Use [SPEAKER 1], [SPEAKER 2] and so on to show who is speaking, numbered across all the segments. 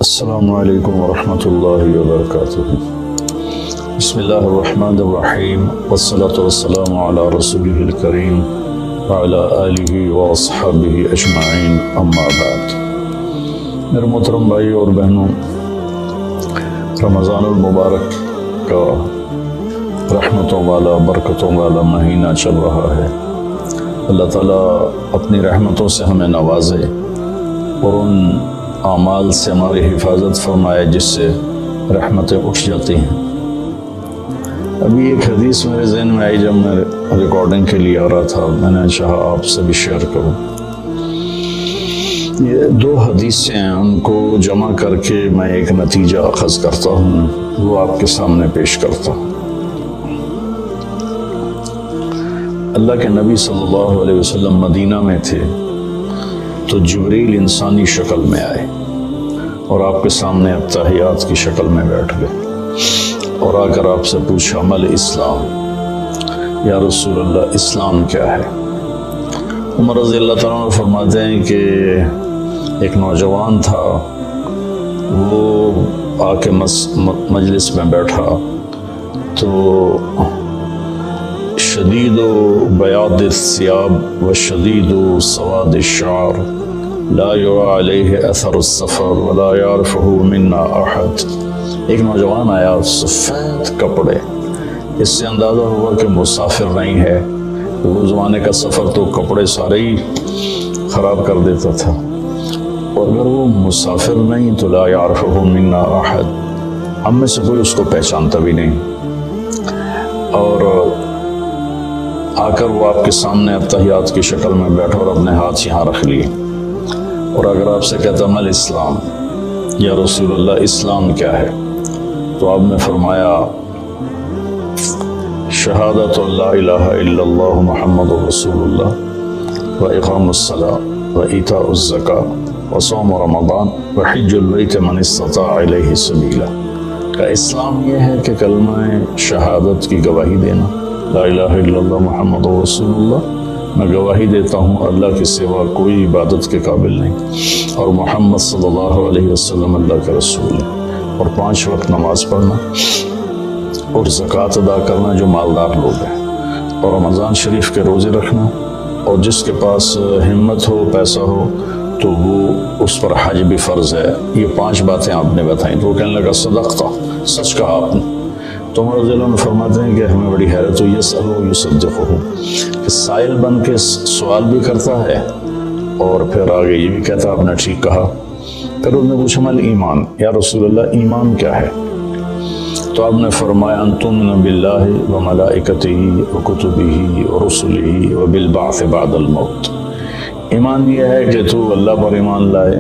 [SPEAKER 1] السلام علیکم ورحمۃ اللہ وبرکاتہ۔ بسم اللہ الرحمن الرحیم والصلاة والسلام علی رسولہ الکریم وعلی آلہ واصحابہ اجمعین، اما بعد۔ میرے محترم بھائی اور بہنوں، رمضان المبارک کا رحمتوں والا برکتوں والا مہینہ چل رہا ہے۔ اللہ تعالیٰ اپنی رحمتوں سے ہمیں نوازے اور ان اعمال سے ہماری حفاظت فرمائے جس سے رحمتیں اٹھ جاتی ہیں۔ ابھی ایک حدیث میرے ذہن میں آئی جب میں ریکارڈنگ کے لیے آ رہا تھا، میں نے چاہا آپ سے بھی شیئر کروں۔ یہ دو حدیثیں ہیں، ان کو جمع کر کے میں ایک نتیجہ اخذ کرتا ہوں، وہ آپ کے سامنے پیش کرتا ہوں۔ اللہ کے نبی صلی اللہ علیہ وسلم مدینہ میں تھے تو جبریل انسانی شکل میں آئے اور آپ کے سامنے اتحیات کی شکل میں بیٹھ گئے اور آ کر آپ سے پوچھا مل اسلام، یا رسول اللہ اسلام کیا ہے؟ عمر رضی اللہ تعالیٰ عنہ فرماتے ہیں کہ ایک نوجوان تھا، وہ آ کے مجلس میں بیٹھا تو شدید بیاض الثياب وشدید سواد الشعر لا يرى عليه اثر السفر ولا يعرفه منا احد۔ ایک نوجوان آیا، سفید کپڑے، اس سے اندازہ ہوا کہ مسافر نہیں ہے۔ وہ زمانے کا سفر تو کپڑے سارے ہی خراب کر دیتا تھا، اور اگر وہ مسافر نہیں تو لا يعرفه منا احد، ہم میں سے کوئی اس کو پہچانتا بھی نہیں۔ اور آ کر وہ آپ کے سامنے اتحیات کی شکل میں بیٹھا اور اپنے ہاتھ یہاں رکھ لیے، اور اگر آپ سے کہتا مل اسلام، یا رسول اللہ اسلام کیا ہے، تو آپ نے فرمایا شہادت لا الہ الا اللہ محمد رسول اللہ و اقام الصلاۃ و ایتاء الزکاۃ و صوم رمضان و حج البیت من استطاع الیہ سبیلا۔ کا اسلام یہ ہے کہ کلمہ شہادت کی گواہی دینا، لا الہ الا اللہ محمد رسول اللہ، میں گواہی دیتا ہوں اللہ کے سوا کوئی عبادت کے قابل نہیں، اور محمد صلی اللہ علیہ وسلم اللہ کا رسول ہے، اور 5 وقت نماز پڑھنا اور زکوٰۃ ادا کرنا جو مالدار لوگ ہیں، اور رمضان شریف کے روزے رکھنا، اور جس کے پاس ہمت ہو پیسہ ہو تو وہ اس پر حج بھی فرض ہے۔ یہ 5 باتیں آپ نے بتائیں تو وہ کہنے لگا صدقتا، سچ کہا آپ نے۔ تو عمر رضی اللہ عنہ فرماتے ہیں کہ ہمیں بڑی حیرت ہوئی، یسألہ یصدقہ، کہ سائل بن کے سوال بھی کرتا ہے اور پھر آگے یہ بھی کہتا آپ نے ٹھیک کہا۔ پھر انہوں نے پوچھا مل ایمان، یا رسول اللہ ایمان کیا ہے؟ تو آپ نے فرمایا ان تؤمن باللہ و ملائکتہ و کتبہ و رسلہ و بالبعث بعد الموت۔ ایمان یہ ہے کہ تو اللہ پر ایمان لائے،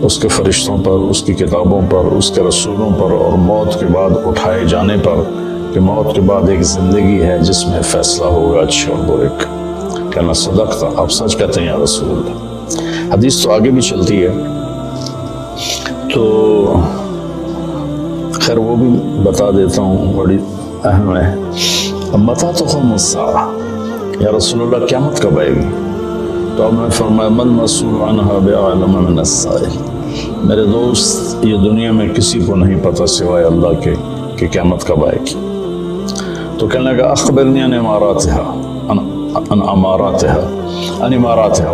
[SPEAKER 1] اس کے فرشتوں پر، اس کی کتابوں پر، اس کے رسولوں پر، اور موت کے بعد اٹھائے جانے پر، کہ موت کے بعد ایک زندگی ہے جس میں فیصلہ ہوگا اچھے اور برے کا۔ کہنا صدقتا، آپ سچ کہتے ہیں یا رسول اللہ۔ حدیث تو آگے بھی چلتی ہے، تو خیر وہ بھی بتا دیتا ہوں، بڑی اہم ہے۔ متی تقوم الساعہ، یا رسول اللہ قیامت کب آئے گی؟ تو آپ نے فرمایا من مسئول عنہا بعلم من السائل، میرے دوست یہ دنیا میں کسی کو نہیں پتہ سوائے اللہ کے کہ قیامت کب آئے گی۔ تو کہنے لگا اخبرنی عن اماراتها،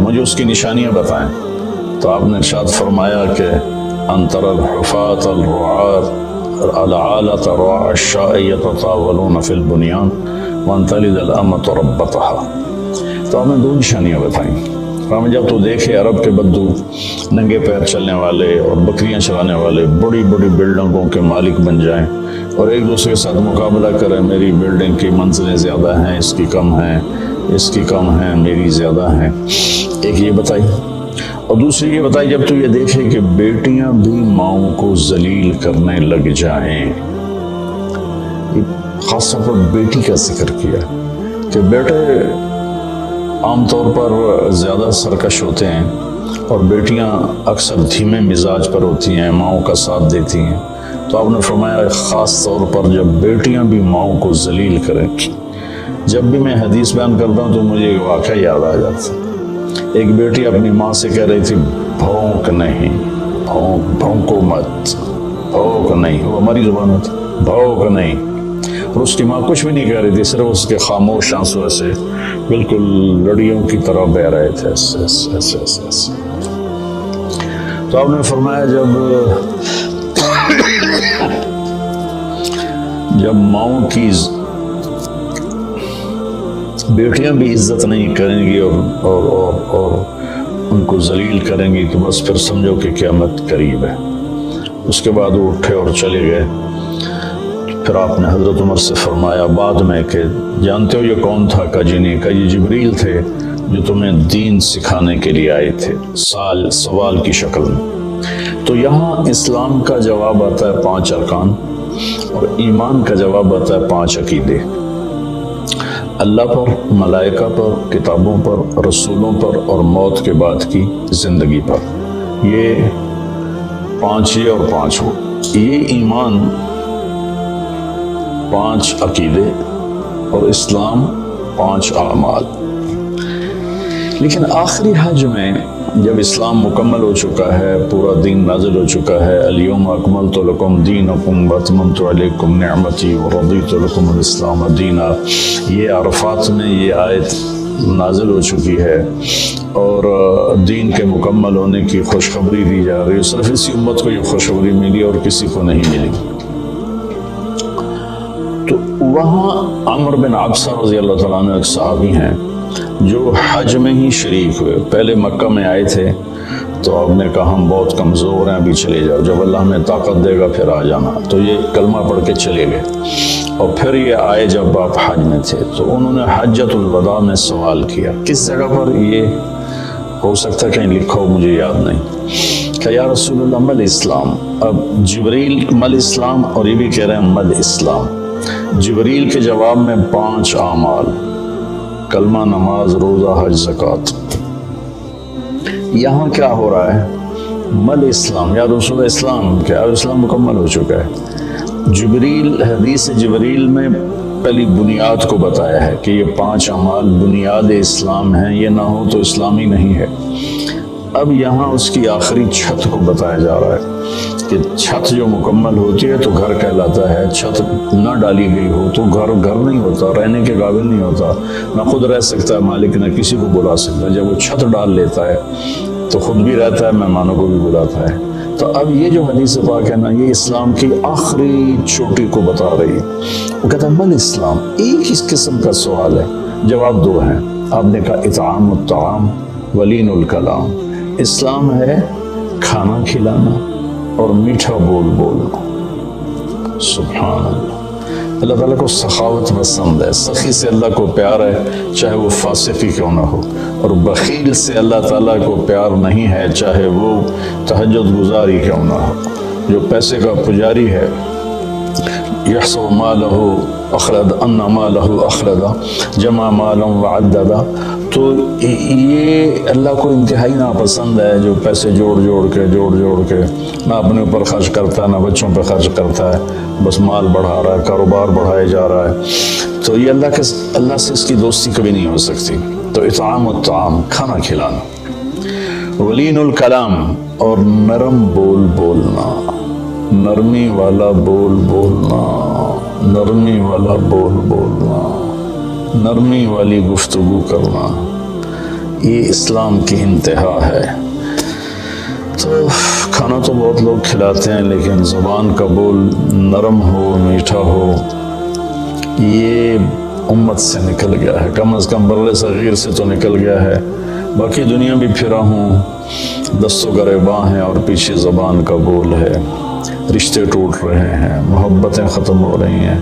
[SPEAKER 1] مجھے اس کی نشانیاں بتائیں۔ تو آپ نے ارشاد فرمایا کہ ان تری الحفاة الرعاة العالة رعاء الشاء يتطاولون في البنيان وان تلد الامة ربتها۔ تو آپ نے 2 نشانیاں بتائیں۔ جب تو دیکھے عرب کے بدو ننگے پیر چلنے والے اور بکریاں چلانے والے بڑی بڑی بلڈنگوں کے مالک بن جائیں اور ایک دوسرے کے ساتھ مقابلہ کریں، میری بلڈنگ کی منزلیں زیادہ ہیں، اس کی کم ہیں، اس کی کم ہیں، میری زیادہ ہیں۔ ایک یہ بتائی، اور دوسری یہ بتائی جب تو یہ دیکھے کہ بیٹیاں بھی ماؤں کو ذلیل کرنے لگ جائیں۔ خاص طور پر بیٹی کا ذکر کیا کہ بیٹے عام طور پر زیادہ سرکش ہوتے ہیں اور بیٹیاں اکثر دھیمے مزاج پر ہوتی ہیں، ماؤں کا ساتھ دیتی ہیں۔ تو آپ نے فرمایا خاص طور پر جب بیٹیاں بھی ماؤں کو ذلیل کریں۔ جب بھی میں حدیث بیان کرتا ہوں تو مجھے ایک واقعہ یاد آ جاتا ہے۔ ایک بیٹی اپنی ماں سے کہہ رہی تھی بھونک نہیں، بھونکو مت، بھونک نہیں، وہ ہماری زبان ہوتی، بھونک نہیں۔ اور اس کی ماں کچھ بھی نہیں کہہ رہی تھی، صرف اس کے خاموش آنسو ایسے بالکل لڑیوں کی طرح بہ رہے تھے، ایسے ایسے ایسے ایسے ایسے۔ تو آپ نے فرمایا جب ماؤں کی بیٹیاں بھی عزت نہیں کریں گی اور ان کو ذلیل کریں گی تو بس پھر سمجھو کہ قیامت قریب ہے۔ اس کے بعد وہ اٹھے اور چلے گئے۔ پھر آپ نے حضرت عمر سے فرمایا بعد میں کہ جانتے ہو یہ کون تھا؟ کہا جی نہیں۔ کہا یہ جبریل تھے جو تمہیں دین سکھانے کے لیے آئے تھے، سوال کی شکل میں۔ تو یہاں اسلام کا جواب آتا ہے 5 ارکان، اور ایمان کا جواب آتا ہے 5 عقیدے، اللہ پر، ملائکہ پر، کتابوں پر، رسولوں پر، اور موت کے بعد کی زندگی پر۔ یہ 5 یہ اور 5 وہ، یہ ایمان 5 عقیدے اور اسلام 5 اعمال۔ لیکن آخری حج میں جب اسلام مکمل ہو چکا ہے، پورا دین نازل ہو چکا ہے، الیوم اکملت لکم دینکم واتممت علیکم نعمتی ورضیت لکم الاسلام دینا، یہ عرفات میں یہ آیت نازل ہو چکی ہے اور دین کے مکمل ہونے کی خوشخبری دی جا رہی ہے۔ صرف اسی امت کو یہ خوشخبری ملی اور کسی کو نہیں ملی۔ تو وہاں عمر بن عبسہ رضی اللہ تعالیٰ عنہ ایک صحابی ہیں جو حج میں ہی شریک ہوئے۔ پہلے مکہ میں آئے تھے تو آپ نے کہا ہم بہت کمزور ہیں، ابھی چلے جاؤ، جب اللہ ہمیں طاقت دے گا پھر آ جانا۔ تو یہ کلمہ پڑھ کے چلے گئے، اور پھر یہ آئے جب آپ حج میں تھے تو انہوں نے حجۃ الوداع میں سوال کیا۔ کس جگہ پر یہ ہو سکتا ہے کہیں لکھا ہو، مجھے یاد نہیں، کہ یا رسول اللہ مل اسلام۔ اب جبریل مل اسلام، اور یہ بھی کہہ رہے ہیں مل اسلام۔ جبریل کے جواب میں 5 اعمال، کلمہ، نماز، روزہ، حج، زکوٰۃ۔ یہاں کیا ہو رہا ہے؟ مل اسلام، یا رسول اسلام، کیا اسلام مکمل ہو چکا ہے۔ جبریل، حدیث جبریل میں پہلی بنیاد کو بتایا ہے کہ یہ 5 اعمال بنیاد اسلام ہیں، یہ نہ ہو تو اسلام ہی نہیں ہے۔ اب یہاں اس کی آخری چھت کو بتایا جا رہا ہے کہ چھت جو مکمل ہوتی ہے تو گھر کہلاتا ہے، چھت نہ ڈالی گئی ہو تو گھر نہیں ہوتا، رہنے کے قابل نہیں ہوتا، نہ خود رہ سکتا ہے مالک، نہ کسی کو بلا سکتا ہے۔ جب وہ چھت ڈال لیتا ہے تو خود بھی رہتا ہے، مہمانوں کو بھی بلاتا ہے۔ تو اب یہ جو حدیث پاک ہے نا، یہ اسلام کی آخری چوٹی کو بتا رہی ہے۔ وہ کہتا ہے مل اسلام، ایک اس قسم کا سوال ہے، جواب 2 ہیں۔ آپ نے کہا اطعام الطعام ولین الکلام، اسلام ہے کھانا کھلانا اور میٹھا بولنا۔ سبحان اللہ، اللہ تعالیٰ کو سخاوت پسند ہے، سخی سے اللہ کو پیار ہے چاہے وہ فاسق ہی کیوں نہ ہو، اور بخیل سے اللہ تعالیٰ کو پیار نہیں ہے چاہے وہ تہجد گزاری کیوں نہ ہو۔ جو پیسے کا پجاری ہے، یحسب مالہ اخلد ان مالہ اخلدا جمع مالا وعددا، تو یہ اللہ کو انتہائی ناپسند ہے جو پیسے جوڑ جوڑ کے نہ اپنے اوپر خرچ کرتا ہے نہ بچوں پہ خرچ کرتا ہے، بس مال بڑھا رہا ہے، کاروبار بڑھائے جا رہا ہے۔ تو یہ اللہ سے اس کی دوستی کبھی نہیں ہو سکتی۔ تو اطعام الطعام، کھانا کھلانا، ولین الکلام، اور نرم بولنا، نرمی والا بولنا، نرمی والا بولنا، نرمی والی گفتگو کرنا، یہ اسلام کی انتہا ہے۔ تو کھانا تو بہت لوگ کھلاتے ہیں، لیکن زبان کا بول نرم ہو، میٹھا ہو، یہ امت سے نکل گیا ہے، کم از کم بر صغیر سے تو نکل گیا ہے۔ باقی دنیا بھی پھرا ہوں، دستوں گریباں ہیں اور پیچھے زبان کا بول ہے، رشتے ٹوٹ رہے ہیں، محبتیں ختم ہو رہی ہیں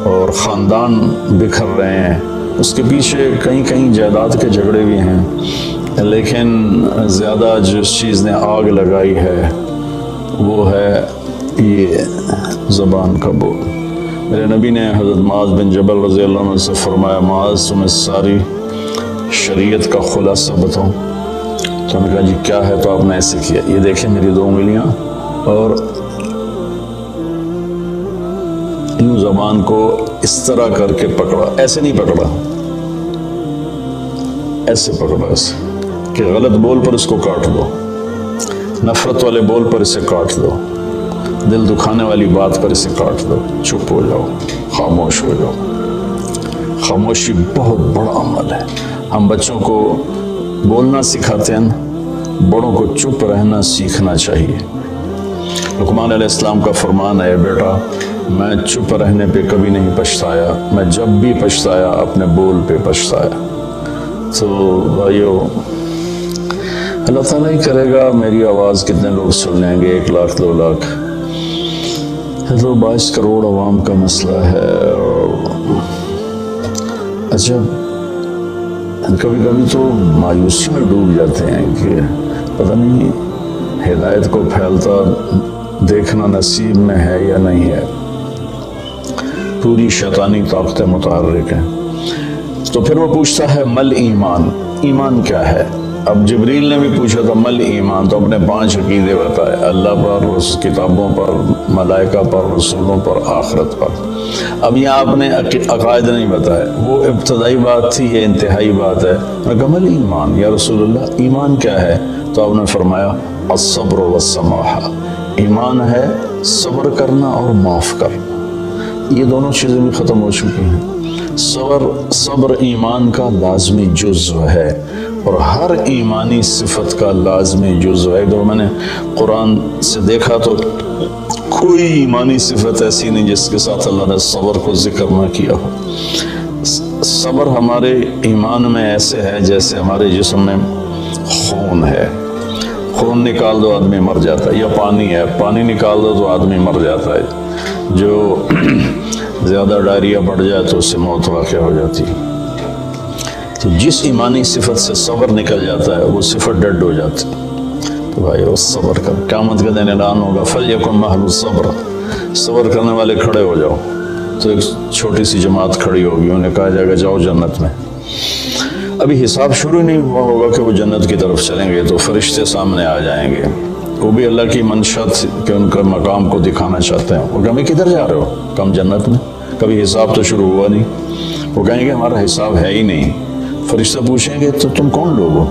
[SPEAKER 1] اور خاندان بکھر رہے ہیں۔ اس کے پیچھے کہیں جائیداد کے جھگڑے بھی ہیں، لیکن زیادہ جس چیز نے آگ لگائی ہے وہ ہے یہ زبان کا بول۔ میرے نبی نے حضرت معاذ بن جبل رضی اللہ عنہ سے فرمایا، معاذ تمہیں ساری شریعت کا خلاصہ بتاؤں؟ تو انہوں نے کہا جی کیا ہے؟ تو آپ نے ایسے کیا، یہ دیکھیں میری 2 انگلیاں، اور یوں زبان کو اس طرح کر کے پکڑا، ایسے نہیں پکڑا، ایسے پکڑا، ایسے کہ غلط بول پر اس کو کاٹ دو۔ نفرت والے بول پر اسے کاٹ دو، دل دکھانے والی بات پر اسے کاٹ دو، چپ ہو جاؤ، خاموش ہو جاؤ۔ خاموشی بہت بڑا عمل ہے۔ ہم بچوں کو بولنا سکھاتے ہیں، بڑوں کو چپ رہنا سیکھنا چاہیے۔ لقمان علیہ السلام کا فرمان ہے، بیٹا میں چپ رہنے پہ کبھی نہیں پچھتایا، میں جب بھی پچھتایا اپنے بول پہ پچھتایا۔ تو بھائیو، اللہ تعالیٰ ہی کرے گا میری آواز کتنے لوگ سن لیں گے، 1 لاکھ 2 لاکھ، یہ تو 22 کروڑ عوام کا مسئلہ ہے۔ اچھا، کبھی کبھی تو مایوسی میں ڈوب جاتے ہیں کہ پتہ نہیں ہدایت کو پھیلتا دیکھنا نصیب میں ہے یا نہیں ہے، پوری شیطانی طاقتیں متحرک ہیں۔ تو پھر وہ پوچھتا ہے مل ایمان، ایمان کیا ہے؟ اب جبریل نے بھی پوچھا تھا مل ایمان، تو اپنے 5 عقیدے بتائے، اللہ پر، کتابوں پر، ملائکہ پر، رسولوں پر، آخرت پر۔ اب یہاں آپ نے عقائد نہیں بتائے، وہ ابتدائی بات تھی، یہ انتہائی بات ہے۔ میں کہا مل ایمان یا رسول اللہ، ایمان کیا ہے؟ تو آپ نے فرمایا الصبر والسماحہ، ایمان ہے صبر کرنا اور معاف کرنا۔ یہ دونوں چیزیں بھی ختم ہو چکی ہیں۔ صبر ایمان کا لازمی جزو ہے، اور ہر ایمانی صفت کا لازمی جزو ہے۔ اگر میں نے قرآن سے دیکھا تو کوئی ایمانی صفت ایسی نہیں جس کے ساتھ اللہ نے صبر کو ذکر نہ کیا ہو۔ صبر ہمارے ایمان میں ایسے ہے جیسے ہمارے جسم میں خون ہے، خون نکال دو آدمی مر جاتا ہے، یا پانی ہے، پانی نکال دو تو آدمی مر جاتا ہے، جو زیادہ ڈائریا بڑھ جائے تو اس سے موت واقع ہو جاتی ہے۔ تو جس ایمانی صفت سے صبر نکل جاتا ہے وہ صفت ڈیڈ ہو جاتی ہے۔ تو بھائی وہ صبر کر، قیامت کے دن اعلان ہوگا فَلْيَكُنْ مَحْلُ الصَّبْرِ، صبر کرنے والے کھڑے ہو جاؤ۔ تو ایک چھوٹی سی جماعت کھڑی ہوگی، انہیں کہا جائے گا جاؤ جنت میں۔ ابھی حساب شروع نہیں ہوا ہوگا کہ وہ جنت کی طرف چلیں گے، تو فرشتے سامنے آ جائیں گے، وہ بھی اللہ کی منشا کہ ان کا مقام کو دکھانا چاہتے ہیں۔ وہ کہیں گے کدھر جا رہے ہو؟ کم جنت میں، کبھی حساب تو شروع ہوا نہیں۔ وہ کہیں گے ہمارا حساب ہے ہی نہیں۔ فرشتہ پوچھیں گے تو تم کون لوگ ہو؟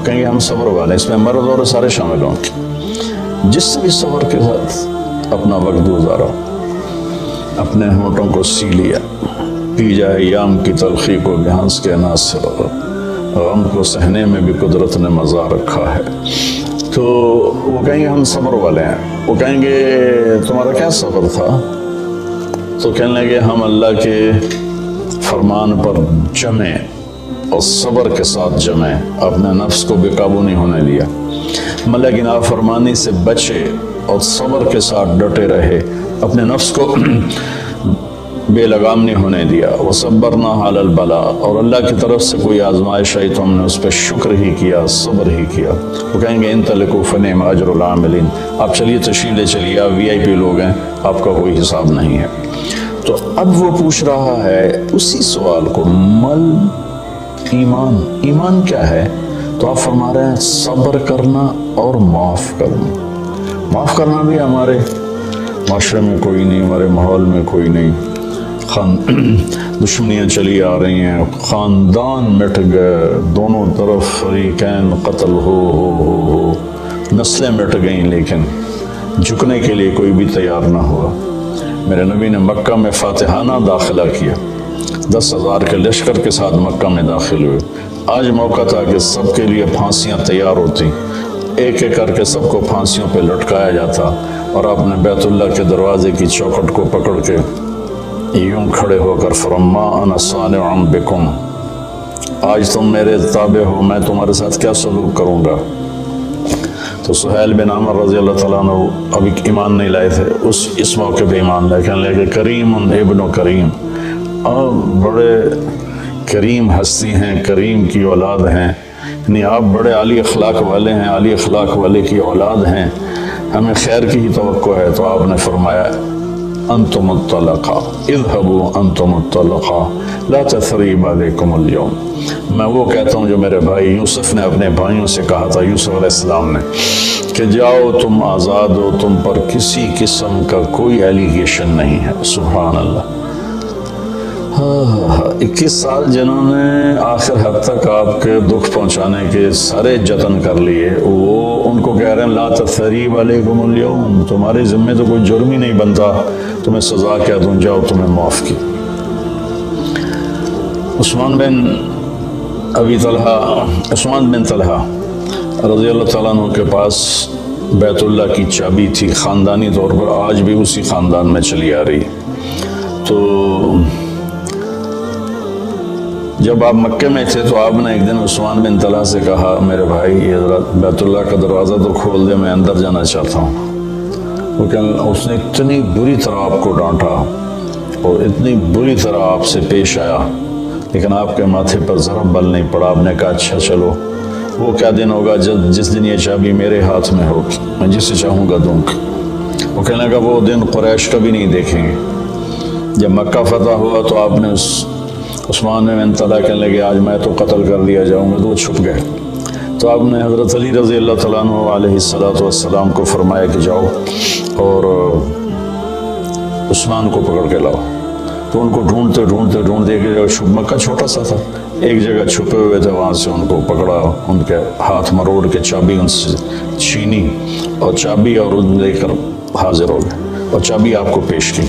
[SPEAKER 1] کہیں گے ہم صبر والے، اس میں مرد اور سارے شامل ہوں گے۔ جس سے بھی صبر کے ساتھ اپنا وقت گزارا، اپنے ہونٹوں کو سی لیا، پی جائے یام کی تلخی کو بھی ہنس کے ناصر، غم کو سہنے میں بھی قدرت نے مزہ رکھا ہے۔ تو وہ کہیں گے ہم صبر والے ہیں۔ وہ کہیں گے تمہارا کیا صبر تھا؟ تو کہنے لگے ہم اللہ کے فرمان پر جمے اور صبر کے ساتھ جمے، اپنے نفس کو بے قابو نہیں ہونے دیا، ملک نافرمانی سے بچے اور صبر کے ساتھ ڈٹے رہے، اپنے نفس کو بے لگام نہیں ہونے دیا۔ وَصَبَّرْنَا عَلَى الْبَلَاءِ، اور اللہ کی طرف سے کوئی آزمائش آئی تو ہم نے اس پہ شکر ہی کیا، صبر ہی کیا۔ وہ کہیں گے انطلقوا فنعم اجر العاملین، آپ چلیے تشریف لے چلیے، آپ VIP لوگ ہیں، آپ کا کوئی حساب نہیں ہے۔ تو اب وہ پوچھ رہا ہے اسی سوال کو، مل ایمان، ایمان کیا ہے؟ تو آپ فرما رہے ہیں صبر کرنا اور معاف کرنا۔ معاف کرنا بھی ہمارے معاشرے میں کوئی نہیں، ہمارے ماحول میں کوئی نہیں۔ دشمنیاں چلی آ رہی ہیں، خاندان مٹ گئے، دونوں طرف فریقین قتل ہو، نسلیں مٹ گئیں، لیکن جھکنے کے لیے کوئی بھی تیار نہ ہوا۔ میرے نبی نے مکہ میں فاتحانہ داخلہ کیا، 10,000 کے لشکر کے ساتھ مکہ میں داخل ہوئے۔ آج موقع تھا کہ سب کے لیے پھانسیاں تیار ہوتی، ایک ایک کر کے سب کو پھانسیوں پہ لٹکایا جاتا، اور آپ نے بیت اللہ کے دروازے کی چوکھٹ کو پکڑ کے یوں کھڑے ہو کر فرما انا صانع بکم، آج تم میرے تابع ہو، میں تمہارے ساتھ کیا سلوک کروں گا۔ تو سہیل بن عمر رضی اللہ تعالیٰ عنہ ابھی ایمان نہیں لائے تھے، اس موقع پہ ایمان لائے، کہنے لگے کریم ابن کریم، آپ بڑے کریم ہستی ہیں، کریم کی اولاد ہیں، یعنی آپ بڑے عالی اخلاق والے ہیں، عالی اخلاق والے کی اولاد ہیں، ہمیں خیر کی ہی توقع ہے۔ تو آپ نے فرمایا انتم الطلقاء اذهبوا انتم الطلقاء لا تثریب علیکم اليوم، میں وہ کہتا ہوں جو میرے بھائی یوسف نے اپنے بھائیوں سے کہا تھا، یوسف علیہ السلام نے، کہ جاؤ تم آزاد ہو، تم پر کسی قسم کا کوئی ایلیگیشن نہیں ہے۔ سبحان اللہ، 21 سال جنہوں نے آخر حد تک آپ کے دکھ پہنچانے کے سارے جتن کر لیے، وہ ان کو کہہ رہے ہیں لا تثریب علیکم اليوم، تمہارے ذمے تو کوئی جرم ہی نہیں بنتا، تمہیں سزا کیا دوں، جاؤ تمہیں معاف کی۔ عثمان بن طلحہ رضی اللہ تعالیٰ عنہ کے پاس بیت اللہ کی چابی تھی، خاندانی طور پر آج بھی اسی خاندان میں چلی آ رہی۔ تو جب آپ مکے میں تھے تو آپ نے ایک دن عثمان بن طلحہ سے کہا میرے بھائی یہ ذرا بیت اللہ کا دروازہ تو کھول دے، میں اندر جانا چاہتا ہوں۔ اس نے اتنی بری طرح آپ کو ڈانٹا اور اتنی بری طرح آپ سے پیش آیا، لیکن آپ کے ماتھے پر ذرا بل نہیں پڑا۔ آپ نے کہا اچھا چلو، وہ کیا دن ہوگا جس دن یہ چابی میرے ہاتھ میں ہوگی، میں جسے چاہوں گا دوں گا۔ وہ کہنے لگا وہ دن قریش کبھی نہیں دیکھیں گے۔ جب مکہ فتح ہوا تو آپ نے عثمان بن طلحہ کہنے لگے آج میں تو قتل کر دیا جاؤں گا، تو وہ چھپ گئے۔ تو آپ نے حضرت علی رضی اللہ تعالیٰ عنہ علیہ السلام کو فرمایا کہ جاؤ اور عثمان کو پکڑ کے لاؤ۔ تو ان کو ڈھونڈتے کہ مکہ چھوٹا سا تھا، ایک جگہ چھپے ہوئے تھے، وہاں سے ان کو پکڑا، ان کے ہاتھ مروڑ کے چابی ان سے چھینی اور چابی اور ان لے کر حاضر ہو گئے اور چابی آپ کو پیش کی۔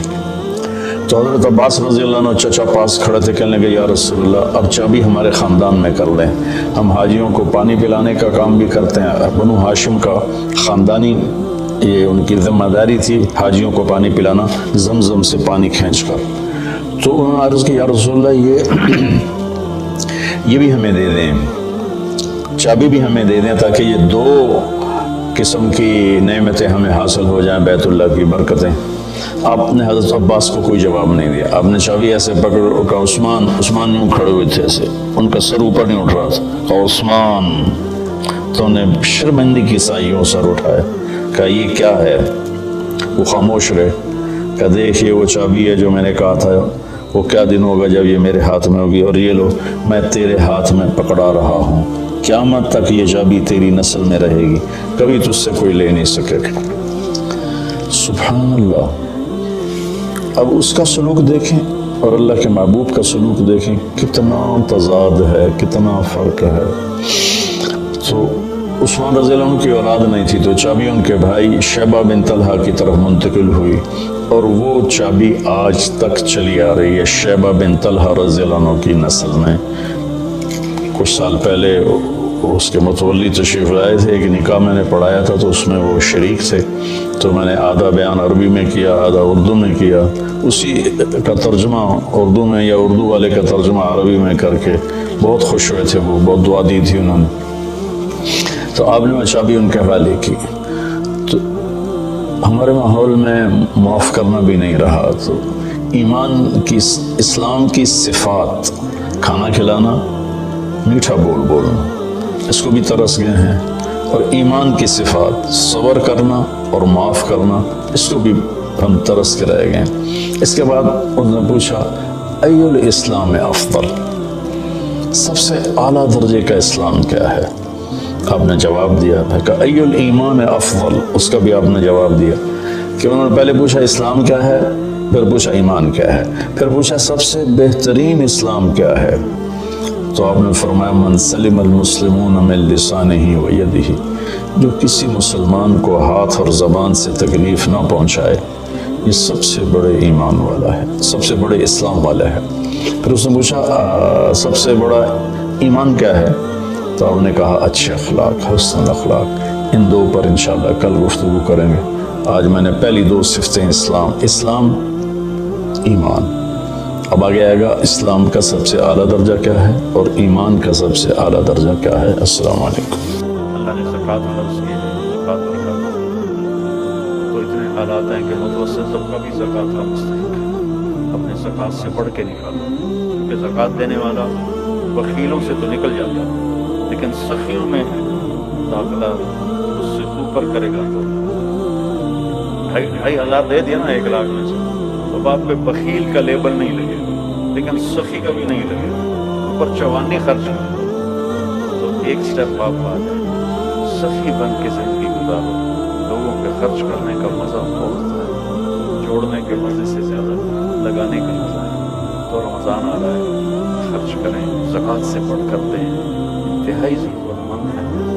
[SPEAKER 1] تو حضرت عباس رضی اللہ عنہ چچا پاس کھڑے تھے، کہنے لگے یا رسول اللہ اب چابی ہمارے خاندان میں کر دیں، ہم حاجیوں کو پانی پلانے کا کام بھی کرتے ہیں، بنو ہاشم کا خاندانی یہ ان کی ذمہ داری تھی حاجیوں کو پانی پلانا زمزم سے پانی کھینچ کر۔ تو انہوں نے عرض کی یا رسول اللہ یہ بھی ہمیں دے دیں، چابی بھی ہمیں دے دیں تاکہ یہ دو قسم کی نعمتیں ہمیں حاصل ہو جائیں، بیت اللہ کی برکتیں۔ آپ نے حضرت عباس کو کوئی جواب نہیں دیا، آپ نے چابی ایسے پکڑ کا عثمان یوں کھڑے ہوئے تھے ایسے، ان کا سر اوپر نہیں اٹھ رہا تھا، عثمان تو انہیں شرمندگی کی سائیوں سر اٹھائے، کہا یہ کیا ہے؟ وہ خاموش رہے، کہا دیکھیے وہ چابی ہے جو میں نے کہا تھا، وہ کیا دن ہوگا جب یہ میرے ہاتھ میں ہوگی، اور یہ لو میں تیرے ہاتھ میں پکڑا رہا ہوں، قیامت تک یہ چابی تیری نسل میں رہے گی، کبھی تجھ سے کوئی لے نہیں سکے گا۔ سبحان اللہ۔ اب اس کا سلوک دیکھیں اور اللہ کے محبوب کا سلوک دیکھیں، کتنا تضاد ہے، کتنا فرق ہے۔ تو عثمان رضی اللہ عنہ کی اولاد نہیں تھی، تو چابی ان کے بھائی شیبہ بن طلحہ کی طرف منتقل ہوئی، اور وہ چابی آج تک چلی آ رہی ہے شیبہ بن طلحہ رضی اللہ عنہ کی نسل میں۔ کچھ سال پہلے اس کے متولی تشریف لائے تھے، ایک نکاح میں نے پڑھایا تھا تو اس میں وہ شریک تھے، تو میں نے آدھا بیان عربی میں کیا، آدھا اردو میں کیا، اسی کا ترجمہ اردو میں یا اردو والے کا ترجمہ عربی میں کر کے بہت خوش ہوئے تھے، وہ بہت دعا دی تھی انہوں نے۔ تو آپ نے چابی ان کے حوالے کی۔ تو ہمارے ماحول میں معاف کرنا بھی نہیں رہا، تو ایمان کی اسلام کی صفات، کھانا کھلانا، میٹھا بول بولنا، اس کو بھی ترس گئے ہیں، اور ایمان کی صفات صبر کرنا اور معاف کرنا، اس کو بھی ہم ترس کے رہ گئے ہیں۔ اس کے بعد انہوں نے پوچھا ای الاسلام افضل، سب سے اعلیٰ درجے کا اسلام کیا ہے؟ آپ نے جواب دیا، کہا ای الایمان افضل، اس کا بھی آپ نے جواب دیا کہ انہوں نے پہلے پوچھا اسلام کیا ہے، پھر پوچھا ایمان کیا ہے، پھر پوچھا سب سے بہترین اسلام کیا ہے؟ تو آپ نے فرمایا من سلم المسلمون من لسانہ و یدہ، جو کسی مسلمان کو ہاتھ اور زبان سے تکلیف نہ پہنچائے، یہ سب سے بڑے ایمان والا ہے، سب سے بڑے اسلام والا ہے۔ پھر اس نے پوچھا سب سے بڑا ایمان کیا ہے؟ تو آپ نے کہا اچھے اخلاق، حسن اخلاق۔ ان دو پر انشاءاللہ کل گفتگو کریں گے۔ آج میں نے پہلی دو صفتیں اسلام، ایمان۔ اب آگے آئے گا اسلام کا سب سے اعلیٰ درجہ کیا ہے اور ایمان کا سب سے اعلیٰ درجہ کیا ہے۔ السلام علیکم۔
[SPEAKER 2] اللہ نے زکوٰۃ فرض کی ہے، زکوٰۃ نکالو، تو اتنے حالات ہیں کہ متوسط طبقہ بھی زکوٰۃ کا مستحق ہے، اپنے زکوٰۃ سے بڑھ کے نکالو، کیونکہ زکوٰۃ دینے والا بخیلوں سے تو نکل جاتا ہے، لیکن سخیوں میں داخلہ اس سے اوپر کرے گا تو 2,500 دے دیا نا 1 لاکھ میں سے، تو آپ پہ بخیل کا لیبل نہیں لگے گا، لیکن سخی کا بھی نہیں لگے گا، اوپر چوانی خرچ کر تو ایک سٹیپ آپ آ جائیں، سخی بن کے زندگی گزارو، لوگوں پہ خرچ کرنے کا مزہ بہت ہے، جوڑنے کے مزے سے زیادہ لگانے کا مزہ ہے۔ تو رمضان آ رہا ہے، خرچ کریں، زکوٰۃ سے بڑھ کر دیں، انتہائی ضرورت مند ہیں۔